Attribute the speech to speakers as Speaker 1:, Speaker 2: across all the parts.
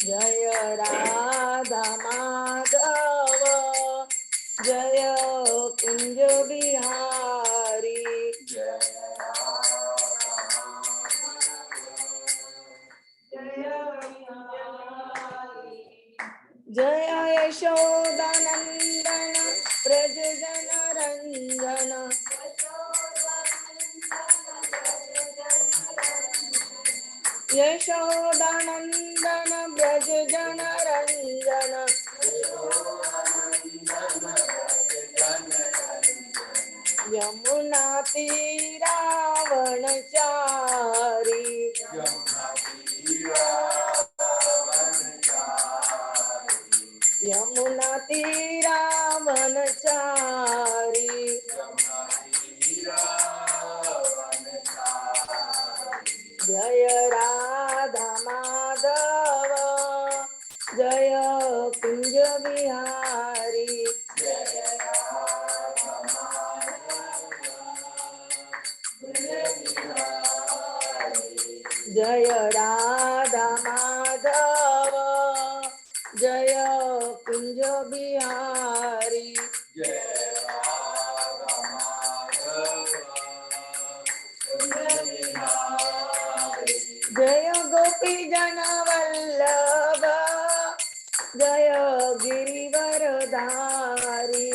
Speaker 1: जय राधा माधव जय कुंज बिहारी जय यशोदानंदन ब्रज जन रंजन यशोदानंदन ब्रज जन रंजन यमुना तीरावनचारी यमुना तीरावनचारी जय राधा माधव जय कुंज बिहारी जय राधा माधव जय कुंज बिहारी जय गोपी जन वल्लभ जय गिरिवरधारी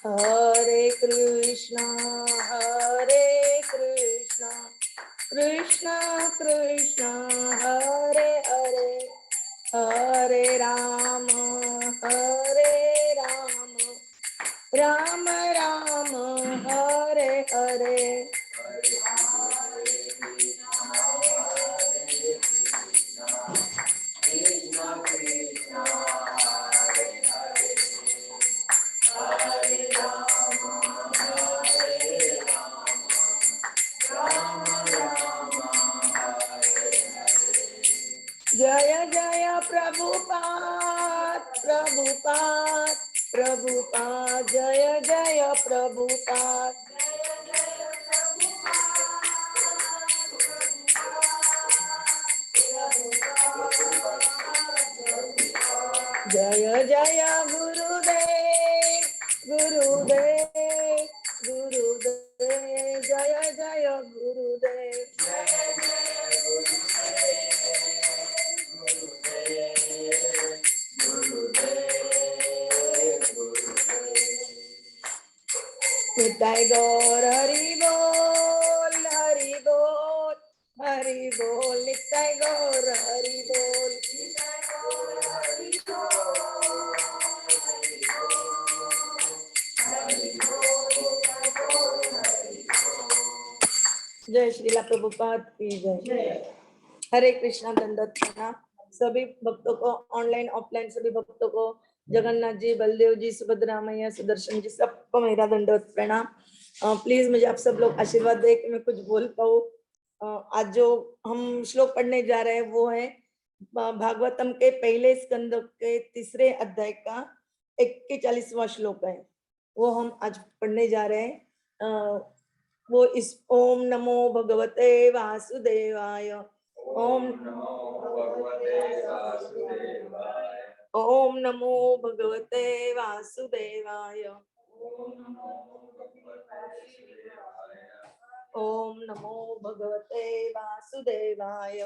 Speaker 1: हरे कृष्णा कृष्णा कृष्णा हरे हरे हरे राम राम राम हरे हरे जय जय प्रभुपाद प्रभुपाद प्रभुपाद जय जय प्रभुपाद जय जय गुरुदेव गुरुदेव गुरुदेव जय जय गुरुदेव निताय गौर हरि बोल हरि बोल हरि बोल निताय गौर हरि बोल जय श्रीला प्रभुपाद की जय। हरे कृष्णा दंडवत प्रणाम सभी भक्तों को, ऑनलाइन ऑफलाइन सभी भक्तों को, जगन्नाथ जी, बलदेव जी, सुभद्रा मैया, सुदर्शन जी, सबको मेरा दंडवत प्रणाम। प्लीज मुझे आप सब लोग आशीर्वाद दे कि मैं कुछ बोल पाऊँ। आज जो हम श्लोक पढ़ने जा रहे हैं वो है भागवतम के पहले स्कंद के तीसरे अध्याय का 41वां श्लोक है, वो हम आज पढ़ने जा रहे हैं। वो इस ओम नमो भगवते वासुदेवाय ओम नमो भगवते वासुदेवाय ओम नमो भगवते वासुदेवाय ओम नमो भगवते वासुदेवाय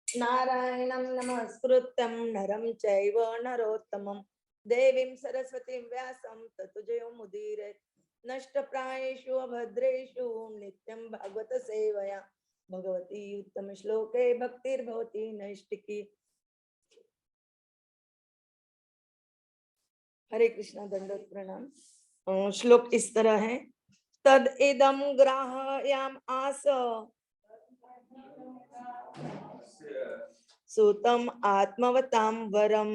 Speaker 1: नारायणं नमस्कृत्यं नरं चैव नरोत्तमं देवीं सरस्वतीं व्यासं ततो जयमुदीरयेत् नष्टप्रायेषु अभद्रेषु नित्यं भागवत सेवया भगवती उत्तम श्लोके भक्तिर्भवती नैष्टिकी। हरे कृष्णा दंडवत प्रणाम। श्लोक इस तरह है, तद इदं ग्राहयाम आस सुतम आत्मवतां वरम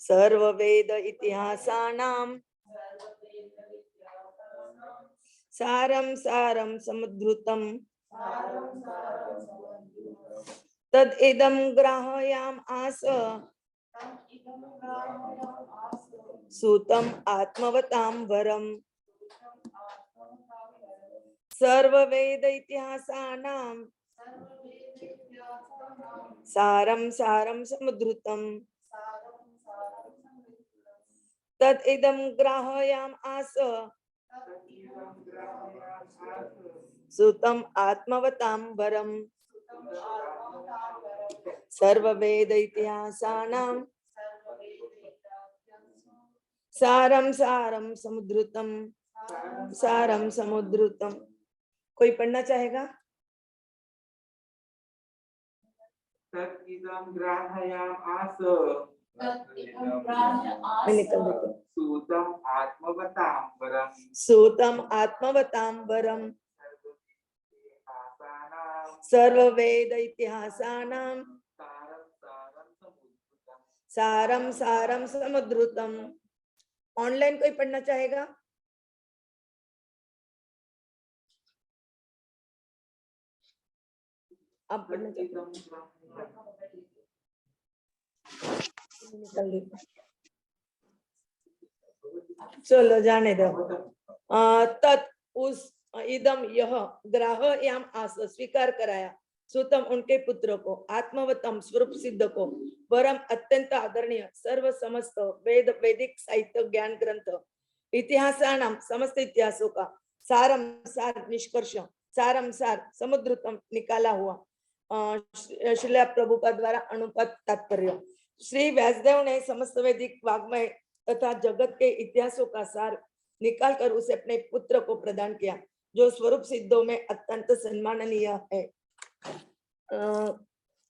Speaker 1: सर्ववेद इतिहासानां सारं सारं समुद्धृतं तद इदं ग्राहयाम आस सूतम आत्मवतां वरम सर्ववेद इतिहासानां सारं सारं समुद्धृतं तद इदं ग्राहयाम आस सूतम आत्मवतां वरम सर्ववेद इतिहासानां सारं सारं समुद्धृतं सारं समुद्धृतं। कोई पढ़ना चाहेगा?
Speaker 2: तत्इदं ग्राहयामास
Speaker 1: मैं निकल देती हूँ।
Speaker 2: सूतम आत्मवतां वरम
Speaker 1: सूतम आत्मवतां वरम सर्ववेद इतिहासानां सारं सारं समुद्धृतं। ऑनलाइन कोई पढ़ना चाहेगा? आप पढ़ना चलो जाने दो। तत् उस इदम यह ग्राहयाम आस स्वीकार कराया सुतम उनके पुत्र को आत्मवतम स्वरूप सिद्ध को परम अत्यंत आदरणीय सर्व समस्त वेद वैदिक साहित्य ज्ञान ग्रंथ इतिहासानाम समस्त इतिहासों का सारम सार निष्कर्ष सारम सार समुद्रतम निकाला हुआ श्रील प्रभुपाद द्वारा अनुपात तात्पर्य। श्री व्यासदेव ने समस्त वैदिक वाग्मय तथा जगत के इतिहासों का सार निकाल कर उसे अपने पुत्र को प्रदान किया जो स्वरूप सिद्धों में अत्यंत सम्माननीय है।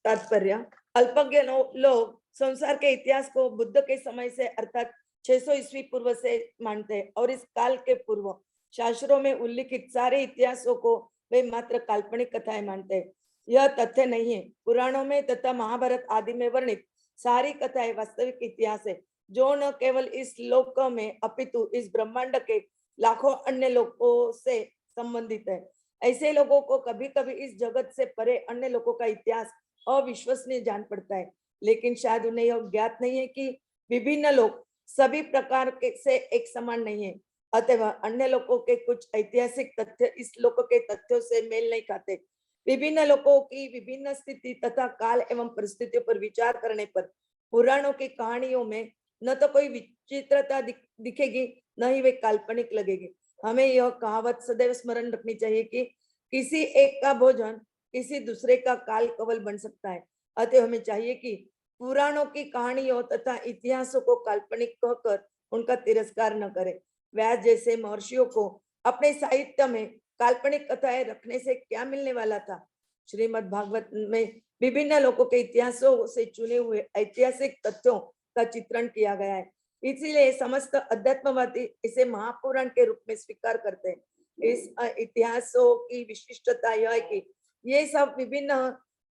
Speaker 1: तात्पर्य अल्पज्ञ लोग संसार के इतिहास को बुद्ध के समय से अर्थात 600 ईस्वी पूर्व से मानते हैं और इस काल के पूर्व शास्त्रों में उल्लिखित सारे इतिहासों को वे मात्र काल्पनिक कथाएं मानते हैं। यह तथ्य नहीं है। पुराणों में तथा महाभारत आदि में वर्णित सारी कथाएं वास्तविक इतिहास है जो न केवल इस लोक में अपितु इस ब्रह्मांड के लाखों अन्य लोगों से संबंधित है। ऐसे लोगों को कभी कभी इस जगत से परे अन्य लोगों का इतिहास अविश्वसनीय जान पड़ता है, लेकिन शायद उन्हें यह ज्ञात नहीं है कि विभिन्न लोग सभी प्रकार के से एक समान नहीं है। अतः अन्य लोगों के कुछ ऐतिहासिक तथ्य इस लोक के तथ्यों से मेल नहीं खाते। विभिन्न लोगों की विभिन्न स्थिति तथा काल एवं परिस्थितियों पर विचार करने पर पुराणों की कहानियों में न तो कोई विचित्रता दिखेगी न ही वे काल्पनिक लगेगी। हमें यह कहावत सदैव स्मरण रखनी चाहिए कि किसी एक का भोजन किसी दूसरे का काल कवल बन सकता है। अतः हमें चाहिए कि पुराणों की कहानियों तथा इतिहासों को काल्पनिक कहकर उनका तिरस्कार न करें। व्यास जैसे महर्षियों को अपने साहित्य में काल्पनिक कथाएं रखने से क्या मिलने वाला था। श्रीमद् भागवत में विभिन्न लोगों के इतिहासों से चुने हुए ऐतिहासिक तथ्यों का चित्रण किया गया है, इसीलिए समस्त अध्यात्मवादी इसे महापुराण के रूप में स्वीकार करते हैं। इस इतिहासों की विशिष्टता यह है कि ये सब विभिन्न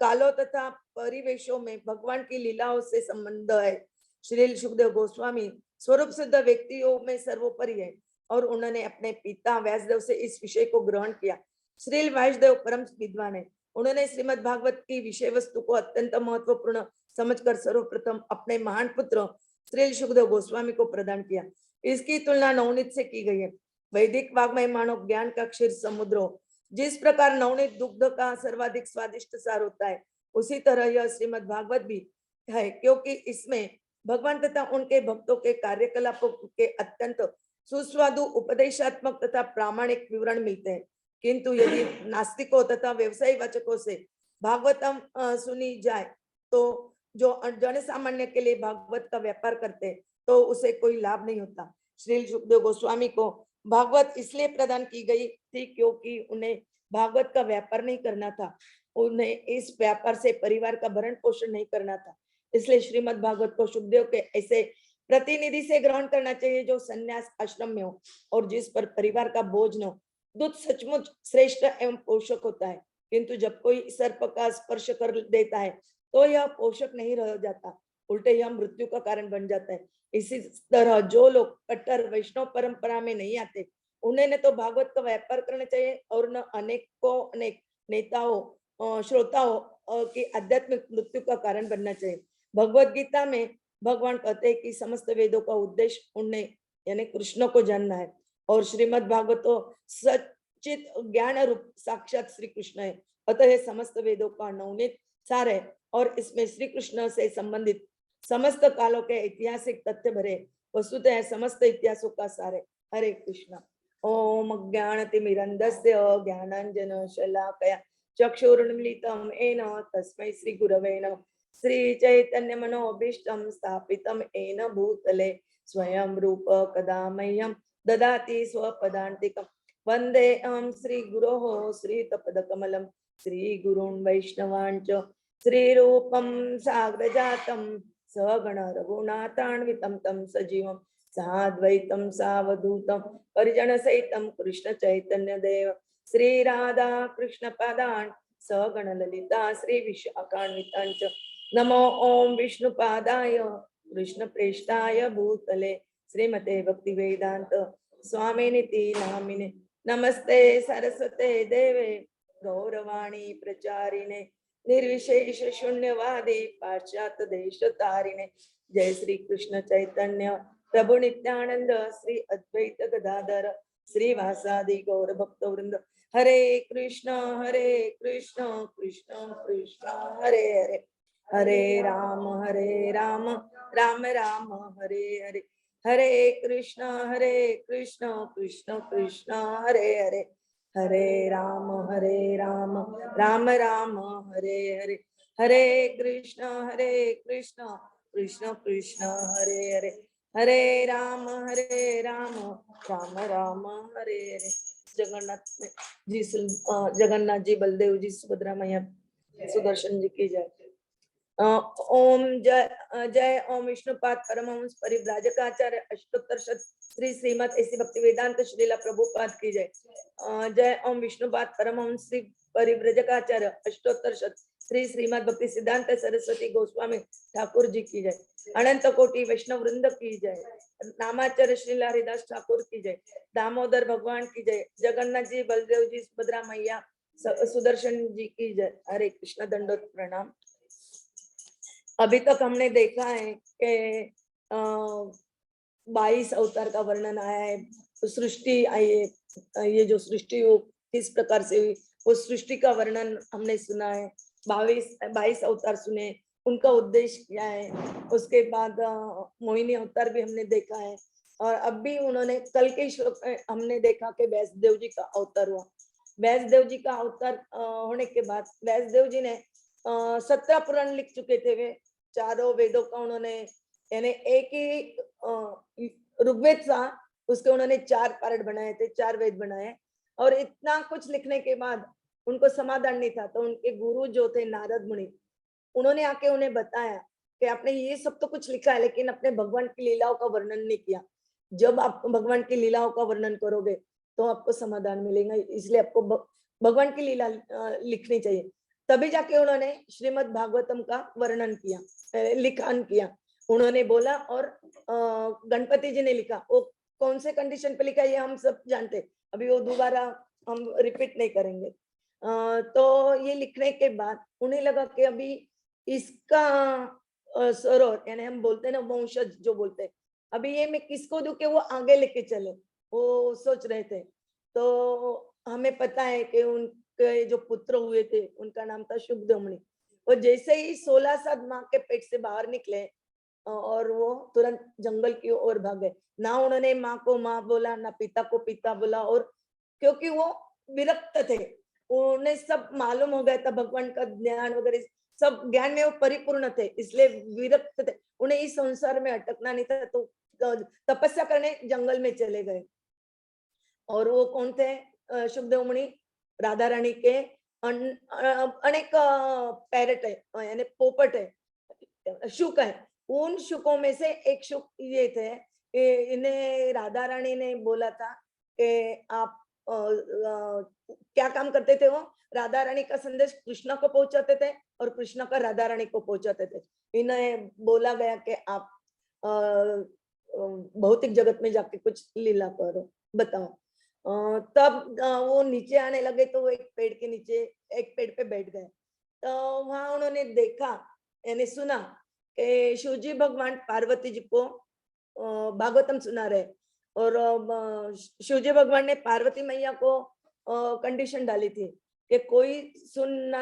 Speaker 1: कालों तथा परिवेशों में भगवान की लीलाओं से संबंध है। श्री सुखदेव गोस्वामी स्वरूप सिद्ध व्यक्तियों में सर्वोपरि है और उन्होंने अपने पिता व्यासदेव से इस विषय को ग्रहण किया। श्रील व्यासदेव परम विद्वान है। उन्होंने श्रीमद् भागवत की विषय वस्तु को अत्यंत महत्वपूर्ण समझकर सर्वप्रथम अपने महान पुत्र श्री सुखदेव गोस्वामी को प्रदान किया। इसकी तुलना नवनीत से की गई है। वैदिक वाग्मय मानव ज्ञान का क्षीर समुद्र हो। जिस प्रकार नवनीत दुग्ध का सर्वाधिक स्वादिष्ट सार होता है, उसी तरह यह श्रीमद् भागवत भी है, क्योंकि इसमें भगवान तथा उनके भक्तों के कार्यकलापों के अत्यंत सुस्वादु उपदेशात्मक तथा प्रामाणिक विवरण मिलते हैं। किंतु यदि नास्तिकों तथा व्यवसायी वाचकों से भागवतम सुनी जाए तो जो जन सामान्य के लिए भागवत का व्यापार करते हैं तो उसे कोई लाभ नहीं होता। श्री सुखदेव गोस्वामी को भागवत इसलिए प्रदान की गई थी क्योंकि उन्हें भागवत का व्यापार नहीं करना था, उन्हें इस व्यापार से परिवार का भरण पोषण नहीं करना था। इसलिए श्रीमद् भागवत को सुखदेव के ऐसे प्रतिनिधि से ग्रहण करना चाहिए जो संन्यास आश्रम में हो और जिस पर परिवार का बोझ न हो। दूध सचमुच श्रेष्ठ एवं पोषक होता है, किंतु जब कोई सर्प का स्पर्श कर देता है तो यह पोषक नहीं रह जाता, उल्टे यह मृत्यु का कारण बन जाता है। इसी तरह जो लोग कट्टर वैष्णव परंपरा में नहीं आते उन्हें न तो भागवत का व्यापार करना चाहिए और न अनेक नेताओं श्रोताओं की आध्यात्मिक मृत्यु का कारण बनना चाहिए। भगवत गीता में भगवान कहते हैं कि समस्त वेदों का उद्देश्य उन्हें यानी कृष्ण को जानना है और श्रीमद् भागवतो सच्चित ज्ञान रूप साक्षात श्री कृष्ण है। अतः समस्त वेदों का नवनीत सार है और इसमें श्री कृष्ण से संबंधित समस्त कालों के ऐतिहासिक तथ्य भरे वस्तुतः समस्त इतिहासों का सार है। हरे कृष्ण। ओम अज्ञानतिमिरन्धस्य ज्ञानाञ्जनशलाकया चक्षुरुन्मीलितं येन तस्मै श्री गुरवे नमः। श्री चैतन्य मनोभीष्टं स्थापितं येन भूतले स्वयं रूप कदा मह्यं ददाति स्वपदान्तिकं। वन्दे अहं श्री गुरोः श्रीतपदकमलं श्री गुरून् वैष्णवान् च श्रीरूपं साग्रजातं सहगण रघुनाथान्वितं तं सजीवं साद्वैतं सावधूतं परिजन सहितं कृष्ण चैतन्य देव श्री राधा कृष्ण पदान् सगण ललिता श्री विशाखान्वितां च नमो ओम विष्णुपादाय कृष्ण प्रेष्ठाय भूतले श्रीमते भक्ति वेदांत स्वामिनिति नामिने नमस्ते सरस्वते देवे गौरवाणी प्रचारिणे निर्विशेष शून्यवादी पाश्चात्य देश तारिणे। जय श्री कृष्ण चैतन्य प्रभु नित्यानंद श्री अद्वैत गदाधर श्रीवासादि गौर भक्त वृंद। हरे कृष्ण कृष्ण कृष्ण हरे हरे हरे राम राम राम हरे हरे। हरे कृष्ण कृष्ण कृष्ण हरे हरे हरे राम राम राम हरे हरे। हरे कृष्ण कृष्ण कृष्ण हरे हरे हरे राम राम राम हरे हरे। जगन्नाथ जी जगन्नाथ जी बलदेव जी सुभद्रा मैया सुदर्शन जी की जय। ओम जय ओम विष्णुपाद परमहंस परिव्राजकाचार्य अष्टोत्तर शत श्री श्रीमद ऐसी भक्ति वेदांत श्रीला प्रभुपाद की जय। जय ओम विष्णुपाद परमहंस श्री परिव्राजकाचार्य अष्टोत्तर शत श्री श्रीमद भक्ति सिद्धांत सरस्वती गोस्वामी ठाकुर जी की जय। अनंत कोटि वैष्णव वृंद की जय। नामाचार्य श्री हरिदास ठाकुर की जय। दामोदर भगवान की जय। जगन्नाथ जी बलदेव जी सुभद्रा मैया सुदर्शन जी की जय। हरे कृष्ण दंडोत प्रणाम। अभी तक हमने देखा है कि 22 अवतार का वर्णन आया है। तो सृष्टि आई है, ये जो सृष्टि वो किस प्रकार से हुई वो सृष्टि का वर्णन हमने सुना है। 22 अवतार सुने, उनका उद्देश्य क्या है। उसके बाद मोहिनी अवतार भी हमने देखा है और अब भी उन्होंने कल के श्लोक में हमने देखा कि व्यासदेव जी का अवतार हुआ। व्यासदेव जी का अवतार होने के बाद व्यासदेव जी ने 17 पुराण लिख चुके थे। वे चारों वेदों का उन्होंने यानी एक ही ऋग्वेद था उसके उन्होंने 4 पार्ट बनाए थे, 4 वेद बनाए। और इतना कुछ लिखने के बाद उनको समाधान नहीं था तो उनके गुरु जो थे नारद मुनि उन्होंने आके उन्हें बताया कि आपने ये सब तो कुछ लिखा है लेकिन अपने भगवान की लीलाओं का वर्णन नहीं किया। जब आप भगवान की लीलाओं का वर्णन करोगे तो आपको समाधान मिलेगा, इसलिए आपको भगवान की लीला लिखनी चाहिए। तभी जाके उन्होंने श्रीमद् भागवतम का वर्णन किया, लिखान किया उन्होंने बोला। और गणपति जी ने लिखा, वो कौन से कंडीशन पे लिखा ये हम सब जानते, अभी वो दोबारा हम रिपीट नहीं करेंगे। तो ये लिखने के बाद उन्हें लगा कि अभी इसका सरोवर यानी हम बोलते हैं ना वंशज जो बोलते हैं, अभी ये मैं किसको दूं कि वो आगे लेके चले, वो सोच रहे थे। तो हमें पता है कि उनके जो पुत्र हुए थे उनका नाम था शुभदमणि। और जैसे ही 16 साल माँ के पेट से बाहर निकले और वो तुरंत जंगल की ओर भागे। ना उन्होंने माँ को माँ बोला ना पिता को पिता बोला, और क्योंकि वो विरक्त थे, उन्हें सब मालूम हो गया था भगवान का ज्ञान वगैरह सब ज्ञान में वो परिपूर्ण थे, इसलिए विरक्त थे, उन्हें इस संसार में अटकना नहीं था। तो तपस्या करने जंगल में चले गए। और वो कौन थे? शुभदेव मुनि राधा रानी के अनेक पैरट है यानी पोपट है, शुक है। उन शुकों में से एक शुक ये थे, इन्हें राधा रानी ने बोला था कि आप क्या काम करते थे। वो राधा रानी का संदेश कृष्ण को पहुंचाते थे और कृष्ण का राधा रानी को पहुंचाते थे। इन्हें बोला गया कि आप भौतिक जगत में जाके कुछ लीला करो, बताओ। तब वो नीचे आने लगे तो वो एक पेड़ के नीचे एक पेड़ पे बैठ गए। तो वहां उन्होंने देखा यानी सुना कि शिवजी भगवान पार्वती जी को भागवतम सुना रहे और शिवजी भगवान ने पार्वती मैया को कंडीशन डाली थी कि कोई सुनना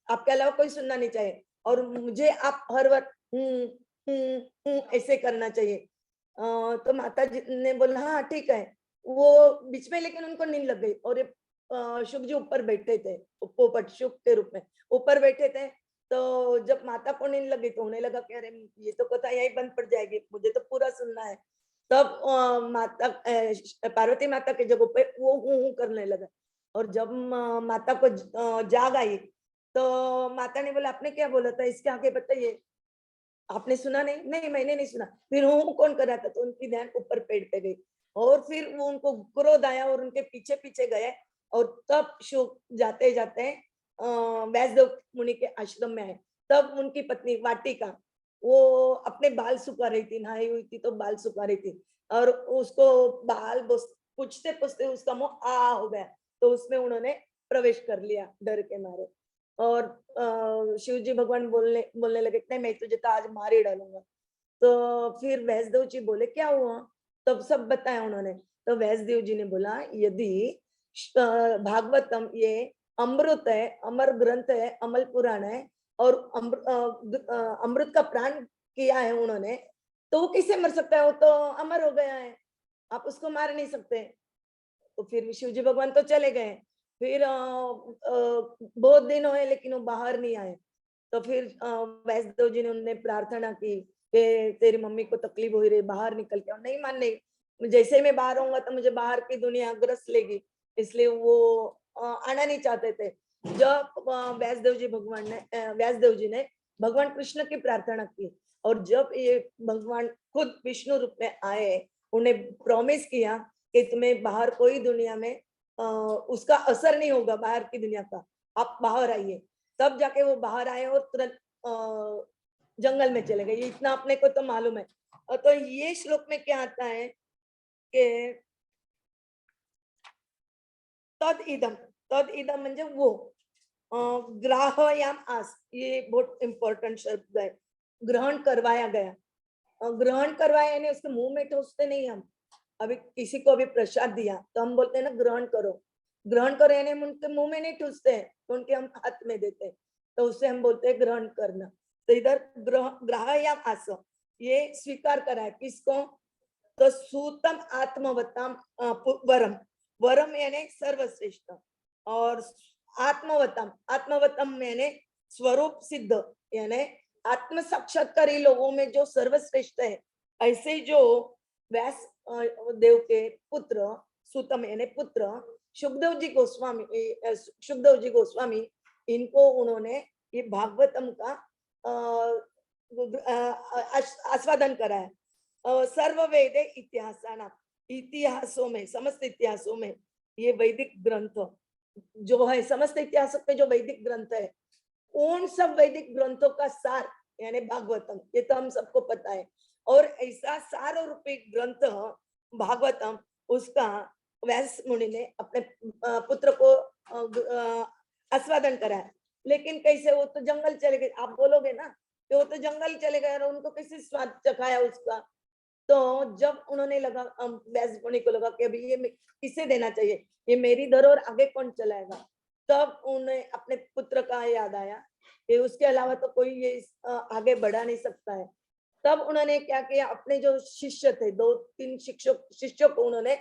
Speaker 1: आपके अलावा कोई सुनना नहीं चाहिए और मुझे आप हर वक्त ऐसे करना चाहिए। तो माता जी ने बोला हाँ ठीक है। वो बीच में लेकिन उनको नींद लग गई और ये शुक जी ऊपर बैठे थे पोपट शुक के रूप में ऊपर बैठे थे। तो जब माता को नींद लगी तो उन्हें लगा कि अरे ये तो कथा यही बंद पड़ जाएगी, मुझे तो पूरा सुनना है। तब माता पार्वती माता के जगह पे वो हूं करने लगा और जब माता को जाग आई तो माता ने बोला आपने क्या बोला था, इसके आगे बताइए, आपने सुना नहीं? नहीं मैंने नहीं सुना। फिर हूँ कौन कर रहा था? तो उनकी ध्यान ऊपर पेड़ पे गई और फिर वो उनको क्रोध आया और उनके पीछे पीछे गए और तब शुक जाते जाते वैष्णव मुनि के आश्रम में आए। तब उनकी पत्नी वाटिका वो अपने बाल सुखा रही थी, नहाई हुई थी तो बाल सुखा रही थी और उसको बाल पूछते पूछते उसका मुंह आ हो गया तो उसमें उन्होंने प्रवेश कर लिया डर के मारे। और शिव जी भगवान बोलने बोलने लगे नहीं मैं तुझे तो आज मार ही डालूंगा। तो फिर वैष्णव जी बोले क्या हुआ? तब सब बताया उन्होंने। तो वैष्णदेव जी ने बोला यदि भागवतम ये अमृत है, अमर ग्रंथ है, अमल पुराण है और अमृत का प्राण किया है उन्होंने, तो वो कैसे मर सकता है? वो तो अमर हो गया है, आप उसको मार नहीं सकते। तो फिर शिव जी भगवान तो चले गए। फिर बहुत दिन हुए लेकिन वो बाहर नहीं आए। तो फिर वैष्णव जी ने उनने प्रार्थना की कि तेरी मम्मी को तकलीफ हो रही, बाहर निकल के। नहीं मानने, जैसे ही मैं बाहर आऊंगा तो मुझे बाहर की दुनिया ग्रस लेगी, इसलिए वो आना नहीं चाहते थे। जब व्यासदेव जी भगवान ने व्यासदेव जी ने भगवान कृष्ण की प्रार्थना की और जब ये भगवान खुद विष्णु रूप में आए, उन्हें प्रॉमिस किया कि तुम्हें बाहर कोई दुनिया में उसका असर नहीं होगा, बाहर की दुनिया का, आप बाहर आइए। तब जाके वो बाहर आए और तुरंत जंगल में चले गए। ये इतना अपने को तो मालूम है। तो ये श्लोक में क्या आता है कि तद इदम, तद इदम म्हणजे वो ग्राहयाम आस, ये बहुत इंपॉर्टेंट शब्द है। ग्रहण करवाया गया। ग्रहण करवाया यानी उसके मुंह में ठोसते नहीं हम। अभी किसी को अभी प्रसाद दिया तो हम बोलते हैं ना ग्रहण करो। ग्रहण करो यानी हम उनके मुंह में नहीं ठूसते हैं, तो उनके हम हाथ में देते हैं, तो उससे हम बोलते हैं ग्रहण करना। तो इधर ग्राहयाम आस, ये स्वीकार करा है किसको? तो सूतम आत्मवतम वरम, वरम यानी सर्वश्रेष्ठ और आत्मवतम, आत्मवतम यानी स्वरूप सिद्ध यानी आत्म साक्षात्कारी लोगों में जो सर्वश्रेष्ठ है, ऐसे जो व्यास देव के पुत्र सूतम यानी पुत्र सुखदेव जी गोस्वामी, सुखदेव जी गोस्वामी, इनको उन्होंने ये भागवतम का आस्वादन करा है। सर्व वेद इतिहासाना, इतिहासों में, समस्त इतिहासों में ये वैदिक ग्रंथ जो है, समस्त इतिहास में जो वैदिक ग्रंथ है, उन सब वैदिक ग्रंथों का सार यानी भागवतम, ये तो हम सबको पता है। और ऐसा सार रूपी ग्रंथ भागवतम, उसका व्यास मुनि ने अपने पुत्र को आस्वादन करा है। लेकिन कैसे? वो तो जंगल चले गए। आप बोलोगे ना कि वो तो जंगल चले गए और उनको कैसे स्वाद चखाया उसका? तो जब उन्होंने लगा व्यास मुनि को लगा कि अभी ये किसे देना चाहिए, ये मेरी धरोहर आगे कौन चलाएगा, तब उन्हें अपने पुत्र का याद आया कि उसके अलावा तो कोई ये आगे बढ़ा नहीं सकता है। तब उन्होंने क्या किया, अपने जो शिष्य थे, दो तीन शिष्यों को उन्होंने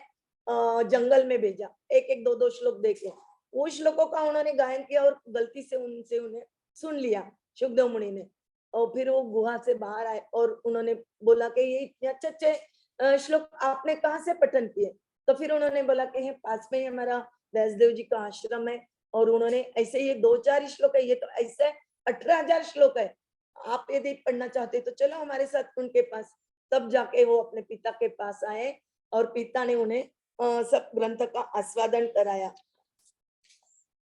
Speaker 1: जंगल में भेजा, एक एक दो दो श्लोक देके। वो श्लोकों का उन्होंने गायन किया और गलती से उनसे उन्हें सुन लिया सुखदेव मुनि ने। और फिर वो गुहा से बाहर आए और उन्होंने बोला कि ये इतने अच्छे अच्छे श्लोक आपने कहाँ से पठन किए? तो फिर उन्होंने बोला कि पास में ही हमारा व्यासदेव जी का आश्रम है और उन्होंने ऐसे ये दो चार श्लोक है, ये तो ऐसे 18,000 श्लोक है, आप यदि पढ़ना चाहते तो चलो हमारे साथ उनके पास। तब जाके वो अपने पिता के पास आए और पिता ने उन्हें सब ग्रंथ का आस्वादन कराया।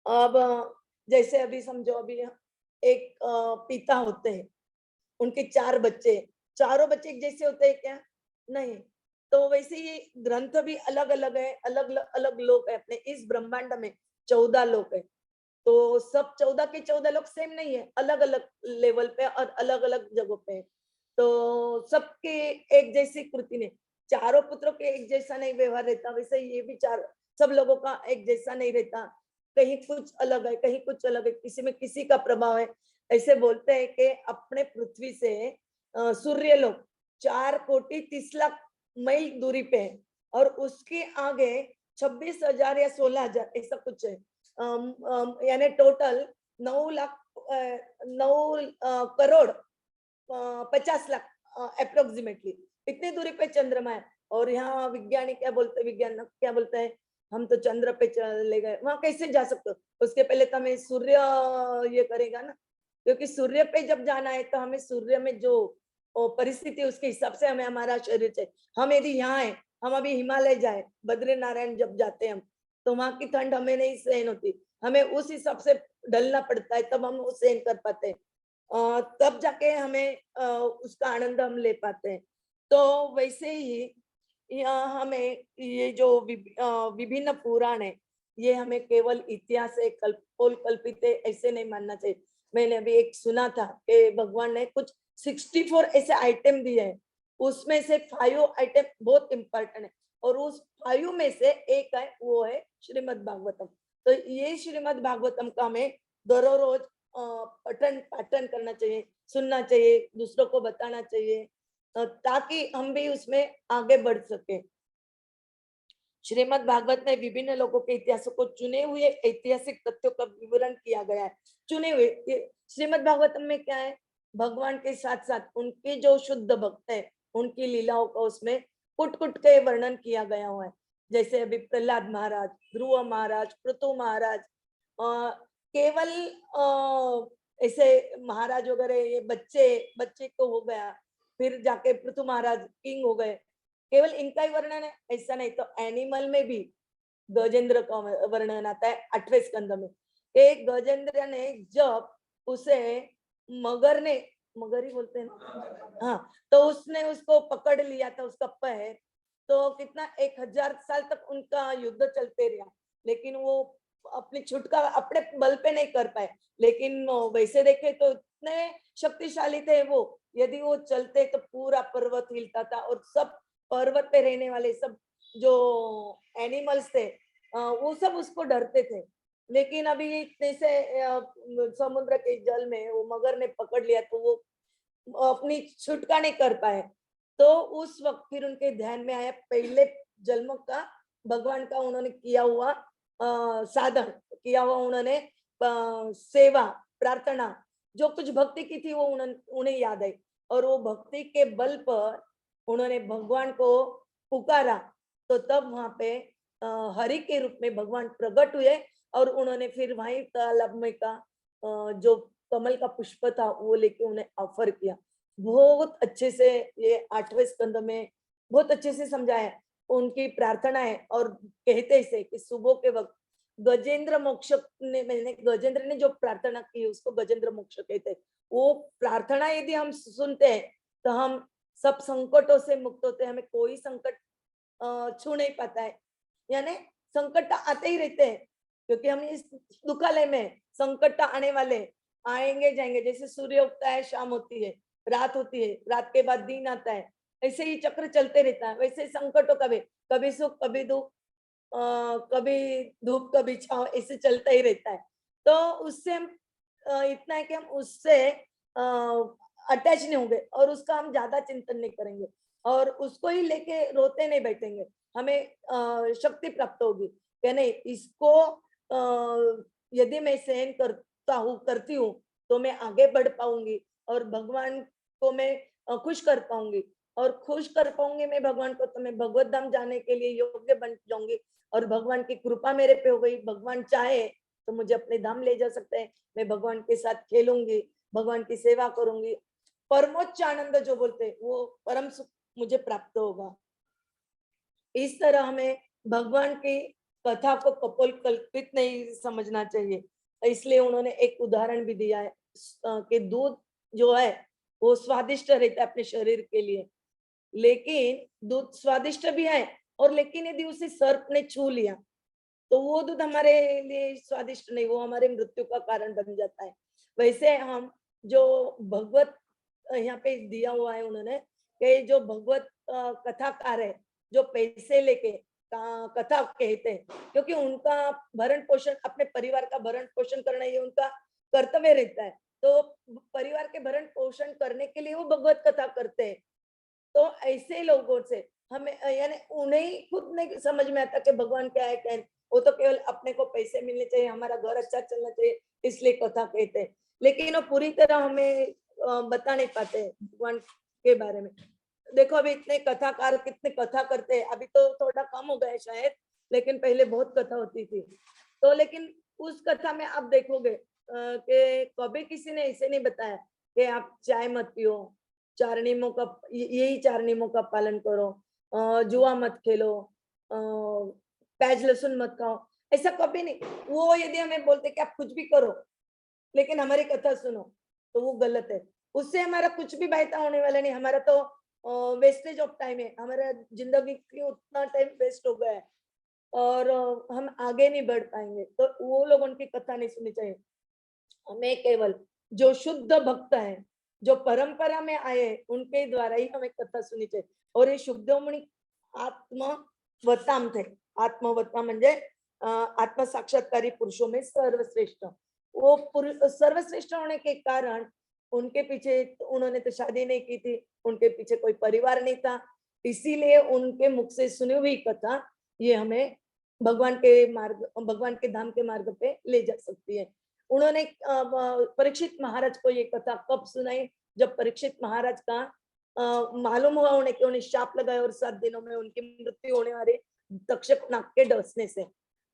Speaker 1: अब जैसे अभी समझो, अभी एक पिता होते हैं, उनके 4 बच्चे, चारों बच्चे एक जैसे होते हैं क्या? नहीं। तो वैसे ये ग्रंथ भी अलग अलग है, अलग अलग लोक है। अपने इस ब्रह्मांड में 14 लोक है, तो सब 14 के 14 लोग सेम नहीं है, अलग अलग लेवल पे और अलग अलग जगहों पे है। तो सबके एक जैसी कृति नहीं, चारों पुत्रों के एक जैसा नहीं व्यवहार रहता, वैसे ये भी चार सब लोगों का एक जैसा नहीं रहता। कहीं कुछ अलग है, कहीं कुछ अलग है, किसी में किसी का प्रभाव है। ऐसे बोलते हैं कि अपने पृथ्वी से सूर्य लोग 4,30,00,000 मील दूरी पे है, और उसके आगे 26,000 या 16,000 ऐसा कुछ है। यानी टोटल 9 लाख 9 करोड़ 50 लाख अप्रोक्सीमेटली इतनी दूरी पे चंद्रमा है। और यहाँ विज्ञानी क्या बोलते, विज्ञान क्या बोलते हैं, हम तो चंद्र पे चले गए, वहां कैसे जा सकते हो? उसके पहले तो हमें सूर्य ये करेगा ना, क्योंकि सूर्य पे जब जाना है तो हमें सूर्य में जो परिस्थिति उसके हिसाब से हमें हमारा शरीर चाहिए। हम यदि यहाँ है, हम अभी हिमालय जाए, बद्री नारायण जब जाते हैं हम, तो वहां की ठंड हमें नहीं सहन होती, हमें उस हिसाब से ढलना पड़ता है, तब हम वो सहन कर पाते हैं, तब जाके हमें उसका आनंद हम ले पाते हैं। तो वैसे ही हमें ये जो विभिन्न पुराण है, ये हमें केवल इतिहास है, कल्पित है ऐसे नहीं मानना चाहिए। मैंने अभी एक सुना था कि भगवान ने कुछ 64 ऐसे आइटम दिए हैं, उसमें से 5 आइटम बहुत इंपॉर्टेंट है, और उस 5 में से एक है, वो है श्रीमद् भागवतम। तो ये श्रीमद् भागवतम का हमें दररोज पठन पाठन करना चाहिए, सुनना चाहिए, दूसरों को बताना चाहिए, ताकि हम भी उसमें आगे बढ़ सके। श्रीमद् भागवत में विभिन्न लोगों के इतिहासों को चुने हुए ऐतिहासिक तथ्यों का विवरण किया गया है। चुने हुए श्रीमद् भागवतम में क्या है, भगवान के साथ साथ उनके जो शुद्ध भक्त है, उनकी लीलाओं का उसमें कुट कुट के वर्णन किया गया हुआ है। जैसे अभी प्रहलाद महाराज, ध्रुव महाराज, पृथु महाराज, केवल ऐसे महाराज वगैरह, ये बच्चे बच्चे को हो गया, फिर जाके पृथु महाराज किंग हो गए, केवल इनका ही वर्णन है ऐसा नहीं। तो एनिमल में भी गजेंद्र का वर्णन आता है 8वें स्कंद में। एक गजेंद्र ने जब उसे मगर ने, मगर ही बोलते हैं ना, हाँ, तो उसने उसको पकड़ लिया था उसका पैर, तो कितना 1000 साल तक उनका युद्ध चलते रहा, लेकिन वो अपनी छुटकारा अपने बल पे नहीं कर पाए। लेकिन वैसे देखे तो इतने शक्तिशाली थे वो, यदि वो चलते तो पूरा पर्वत हिलता था, और सब पर्वत पे रहने वाले सब जो एनिमल्स थे वो सब उसको डरते थे। लेकिन अभी इतने से समुद्र के जल में वो मगर ने पकड़ लिया, तो वो अपनी छुटका नहीं कर पाए। तो उस वक्त फिर उनके ध्यान में आया पहले जन्म का भगवान का उन्होंने किया हुआ साधन, किया हुआ उन्होंने सेवा, प्रार्थना, जो कुछ भक्ति की थी वो उन्हें याद आई, और वो भक्ति के बल पर उन्होंने भगवान को पुकारा। तो तब वहां पे हरि के रूप में भगवान प्रकट हुए, और उन्होंने फिर वहीं तालाब में का जो कमल का पुष्प था वो लेके उन्हें ऑफर किया। बहुत अच्छे से ये 8वें स्कंद में बहुत अच्छे से समझाया उनकी प्रार्थना है। और कहते इसे कि सुबह के वक्त गजेंद्र मोक्ष ने, मैंने गजेंद्र ने जो प्रार्थना की उसको गजेंद्र मोक्ष कहते हैं। वो प्रार्थना यदि हम सुनते हैं तो हम सब संकटों से मुक्त होते हैं, हमें कोई संकट छू नहीं पाता है। यानी संकट आते ही रहते हैं, क्योंकि हम इस दुखालय में संकट आने वाले, आएंगे जाएंगे, जैसे सूर्य उगता है शाम होती है, रात होती है, रात के बाद दिन आता है, ऐसे ही चक्र चलते रहता है। वैसे संकटों का भी कभी सुख कभी दुख, कभी धूप कभी छांव, ऐसे चलता ही रहता है। तो उससे हम इतना है कि हम उससे अटैच नहीं होंगे, और उसका हम ज्यादा चिंतन नहीं करेंगे, और उसको ही लेके रोते नहीं बैठेंगे। हमें शक्ति प्राप्त होगी कि नहीं, इसको यदि मैं सहन करता हूँ, करती हूँ, तो मैं आगे बढ़ पाऊंगी, और भगवान को मैं खुश कर पाऊंगी, और खुश कर पाऊंगी मैं भगवान को, तो मैं भगवत धाम जाने के लिए योग्य बन जाऊंगी। और भगवान की कृपा मेरे पे हो गई, भगवान चाहे तो मुझे अपने धाम ले जा सकते हैं, मैं भगवान के साथ खेलूंगी, भगवान की सेवा करूंगी, परमोच्च आनंद जो बोलते हैं वो परम सुख मुझे प्राप्त होगा। इस तरह हमें भगवान की कथा को कपोल कल्पित नहीं समझना चाहिए। इसलिए उन्होंने एक उदाहरण भी दिया है कि दूध जो है वो स्वादिष्ट रहता है अपने शरीर के लिए, लेकिन दूध स्वादिष्ट भी है, और लेकिन यदि उसे सर्प ने छू लिया तो वो दूध हमारे लिए स्वादिष्ट नहीं, वो हमारे मृत्यु का कारण बन जाता है। वैसे हम जो भगवत यहाँ पे दिया हुआ है उन्होंने, कि जो भगवत कथाकार है, जो पैसे लेके कथा कहते हैं, क्योंकि उनका भरण पोषण, अपने परिवार का भरण पोषण करना ये उनका कर्तव्य रहता है। तो परिवार के भरण पोषण करने के लिए वो भगवत कथा करते हैं। तो ऐसे लोगों से हमें यानी उन्हें खुद नहीं समझ में आता कि भगवान क्या है क्या नहीं। वो तो केवल अपने को पैसे मिलने चाहिए, हमारा घर अच्छा चलना चाहिए, इसलिए कथा कहते हैं। लेकिन वो पूरी तरह हमें बता नहीं पाते भगवान के बारे में। देखो अभी इतने कथाकार कितने कथा करते हैं, अभी तो थोड़ा कम हो गया शायद, लेकिन पहले बहुत कथा होती थी। तो लेकिन उस कथा में आप देखोगे कि कभी किसी ने ऐसे नहीं बताया कि आप चाय मत पियो, चार नियमों का, यही चार नियमों का पालन करो, जुआ मत खेलो, प्याज लहसुन मत खाओ, ऐसा कभी नहीं। वो यदि हमें बोलते कि आप कुछ भी करो लेकिन हमारी कथा सुनो, तो वो गलत है। उससे हमारा कुछ भी फायदा होने वाला नहीं, हमारा तो वेस्टेज ऑफ टाइम है, हमारा जिंदगी की उतना टाइम वेस्ट हो गया है, और हम आगे नहीं बढ़ पाएंगे। तो वो लोग उनकी कथा नहीं सुननी चाहिए। हमें केवल जो शुद्ध भक्त है, जो परंपरा में आए, उनके द्वारा ही हमें कथा सुननी चाहिए। और ये शुद्धमणि आत्मवताम थे। आत्मवता म्हणजे आत्म साक्षात्कारी पुरुषों में सर्वश्रेष्ठ। वो सर्वश्रेष्ठ होने के कारण उनके पीछे, उन्होंने तो शादी नहीं की थी, उनके पीछे कोई परिवार नहीं था, इसीलिए उनके मुख से सुनी हुई कथा ये हमें भगवान के मार्ग, भगवान के धाम के मार्ग पे ले जा सकती है। उन्होंने परीक्षित महाराज को ये कथा कब सुनाई, जब परीक्षित महाराज का मालूम हुआ उन्हें कि उन्हें शाप लगाया और 7 दिनों में उनकी मृत्यु होने वाली तक्षक नाग के डसने से।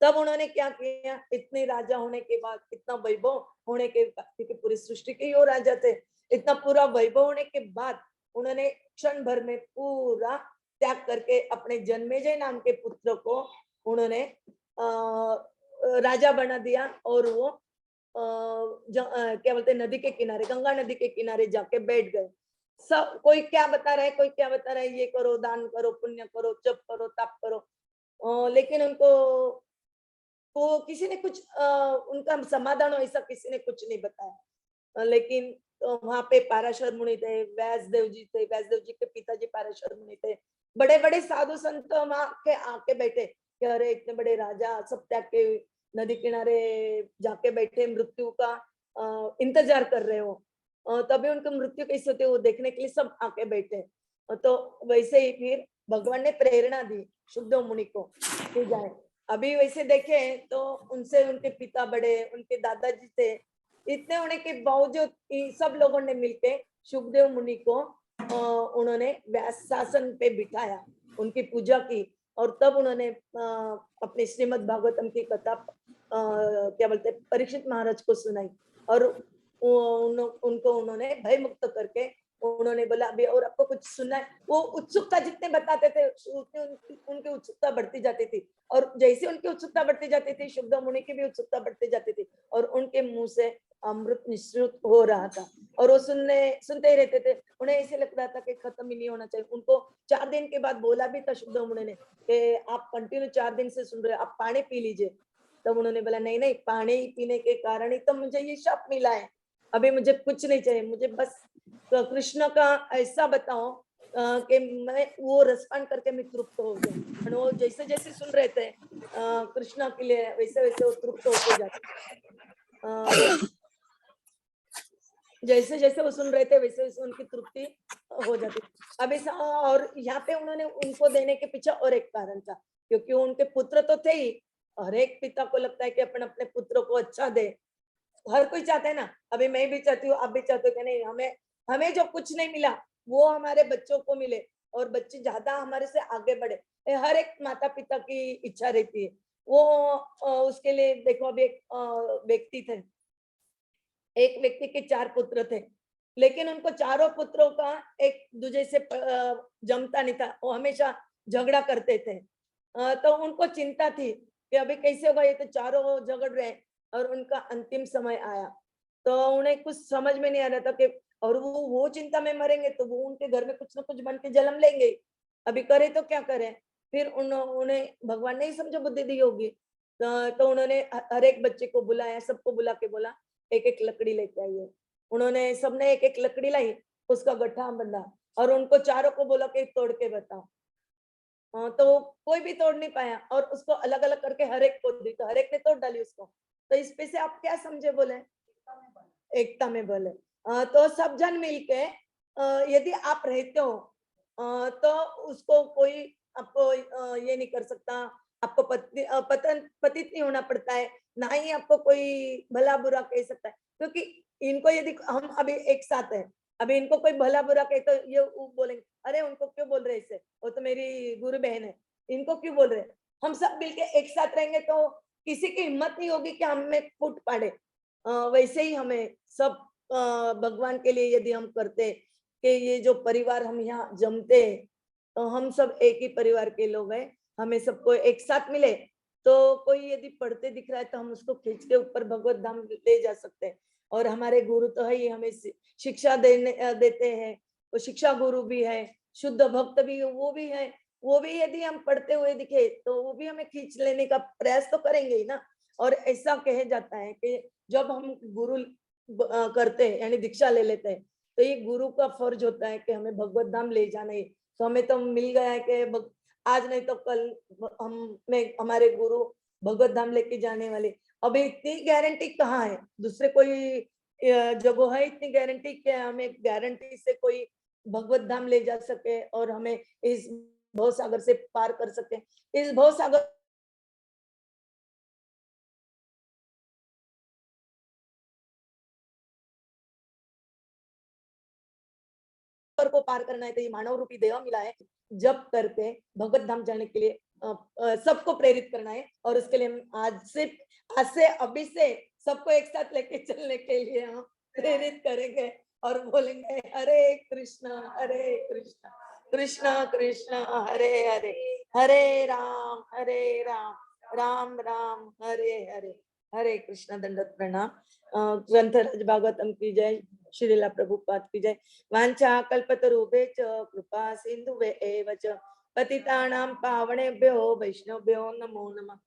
Speaker 1: तब उन्होंने क्या किया, इतने राजा होने के बाद, इतना वैभव होने के बाद, क्योंकि पूरी सृष्टि के वो राजा थे, इतना पूरा वैभव होने के बाद उन्होंने क्षण भर में पूरा त्याग करके अपने जन्मेजय नाम के पुत्र को उन्होंने राजा बना दिया। और वो क्या बोलते हैं, नदी के किनारे, गंगा नदी के किनारे जाके बैठ गए। सब कोई क्या बता रहा है, कोई क्या बता रहा है, ये करो, दान करो, पुण्य करो, जप करो, तप करो, लेकिन उनको तो किसी ने कुछ उनका समाधान हो ऐसा किसी ने कुछ नहीं बताया। लेकिन वहां पे पाराशर मुनि थे, व्यासदेव जी थे, व्यासदेव जी के पिताजी पाराशर मुनि थे, बड़े बड़े साधु संत वहां के आके बैठे कि अरे इतने बड़े राजा सब त्याग के नदी किनारे जाके बैठे, मृत्यु का इंतजार कर रहे हो, तभी उनको मृत्यु कैसे होती है वो देखने के लिए सब आके बैठे। तो वैसे ही फिर भगवान ने प्रेरणा दी शुद्ध मुनि को कि जाए। अभी वैसे देखे तो उनसे उनके पिता बड़े, उनके दादाजी थे, इतने होने के बावजूद सब लोगों ने मिलके सुखदेव मुनि को उन्होंने व्यास शासन पे बिठाया, उनकी पूजा की, और तब उन्होंने अपने श्रीमद् भागवतम की कथा क्या बोलते परीक्षित महाराज को सुनाई। और उनको उन्होंने भय मुक्त करके उन्होंने बोला अभी और आपको कुछ सुनना है। वो उत्सुकता जितने बताते थे उतनी उनकी उत्सुकता बढ़ती जाती थी, और जैसे उनकी उत्सुकता बढ़ती जाती थी शुद्ध मुनि की भी उत्सुकता बढ़ती जाती थी, और उनके मुंह से अमृत निश्रुत हो रहा था, और वो सुनते ही रहते थे। उन्हें ऐसे लग रहा था कि खत्म ही नहीं होना चाहिए। उनको 4 दिन के बाद बोला भी था शुद्ध मुनि ने कि आप कंटिन्यू 4 दिन से सुन रहे हो, आप पानी पी लीजिए। तब उन्होंने बोला नहीं नहीं, पानी पीने के कारण ही तो मुझे ये शाप मिला है, अभी मुझे कुछ नहीं चाहिए, मुझे बस कृष्ण का ऐसा बताओ कि मैं वो रसपान करके मैं तृप्त हो गया। वो जैसे जैसे सुन रहे थे कृष्ण के लिए, वैसे वैसे वो तृप्त होते जाते। जैसे जैसे वो सुन रहे थे वैसे वैसे उनकी तृप्ति हो जाती। अब ऐसा, और यहाँ पे उन्होंने उनको देने के पीछे और एक कारण था, क्योंकि उनके पुत्र तो थे ही, हर एक पिता को लगता है कि अपन अपने पुत्र को अच्छा दे, हर कोई चाहता है ना। अभी मैं भी चाहती हूँ, आप भी चाहते हो कि नहीं, हमें हमें जो कुछ नहीं मिला वो हमारे बच्चों को मिले, और बच्चे ज्यादा हमारे से आगे बढ़े, हर एक माता पिता की इच्छा रहती है। वो उसके लिए देखो, अभी एक व्यक्ति थे, एक व्यक्ति के 4 पुत्र थे, लेकिन उनको चारों पुत्रों का एक दूसरे से जमता नहीं था, वो हमेशा झगड़ा करते थे। तो उनको चिंता थी कि अभी कैसे होगा, ये तो चारों झगड़ रहे हैं, और उनका अंतिम समय आया। तो उन्हें कुछ समझ में नहीं आ रहा था कि और वो चिंता में मरेंगे तो वो उनके घर में कुछ ना कुछ बन के जन्म लेंगे। अभी करे तो क्या करें, फिर उन्हें भगवान ने ही समझो बुद्धि दी होगी। तो उन्होंने हर एक बच्चे को बुलाया, सबको बुला के बोला एक एक लकड़ी लेके आइए। उन्होंने सबने एक एक लकड़ी लाई, उसका गड्ढा बंधा और उनको चारों को बोला कि तोड़ के बताओ। तो कोई भी तोड़ नहीं पाया और उसको अलग अलग करके हर एक को दी, तो हर एक ने तोड़ डाली उसको। तो इस पे से आप क्या समझे बोले, एकता में बोले। तो सब जन मिलके यदि आप रहते हो तो उसको कोई आपको ये नहीं कर सकता, आपको पतित नहीं होना पड़ता है, ना ही आपको कोई भला बुरा कह सकता है। क्योंकि इनको यदि हम अभी एक साथ है, अभी इनको कोई भला बुरा कहे तो ये वो बोलेंगे अरे उनको क्यों बोल रहे इसे, वो तो मेरी गुरु बहन है, इनको क्यों बोल रहे। हम सब मिलके एक साथ रहेंगे तो किसी की हिम्मत नहीं होगी कि हमें फूट पाड़े। वैसे ही हमें सब भगवान के लिए यदि हम करते कि ये जो परिवार हम यहाँ जमते हैं, तो हम सब एक ही परिवार के लोग हैं, हमें सबको एक साथ मिले तो कोई यदि पढ़ते दिख रहा है तो हम उसको खींच के ऊपर भगवत धाम ले जा सकते हैं। और हमारे गुरु तो है ही, हमें शिक्षा देते हैं, वो शिक्षा गुरु भी है, शुद्ध भक्त भी वो भी है। वो भी यदि हम पढ़ते हुए दिखे तो वो भी हमें खींच लेने का प्रयास तो करेंगे ही ना। और ऐसा कहे जाता है कि जब हम गुरु करते हैं यानी दीक्षा ले लेते हैं तो ये गुरु का फर्ज होता है कि हमें भगवत धाम ले जाना है। तो हमें तो मिल गया है कि आज नहीं तो कल हम हमारे गुरु भगवत धाम लेके जाने वाले। अभी इतनी गारंटी कहाँ है, दूसरे कोई जगह है इतनी गारंटी कि हमें गारंटी से कोई भगवत धाम ले जा सके और हमें इस भव सागर से पार कर सके। इस भव सागर को पार करना है तो ये मानव रूपी देह मिला है, जब करके भगवत धाम जाने के लिए सबको प्रेरित करना है। और उसके लिए हम आज से अभी से सबको एक साथ लेके चलने के लिए हम प्रेरित करेंगे और बोलेंगे हरे कृष्णा कृष्णा कृष्णा हरे हरे, हरे राम राम राम हरे हरे। हरे कृष्णा। दंडवत प्रणाम। ग्रंथराज भागवतम की जय, श्रीला प्रभुपाद की जय। वाञ्छा कल्पतरुभ्यश्च कृपा सिन्धुभ्य एव च पतितानां पावनेभ्यो वैष्णवेभ्यो नमो नमः।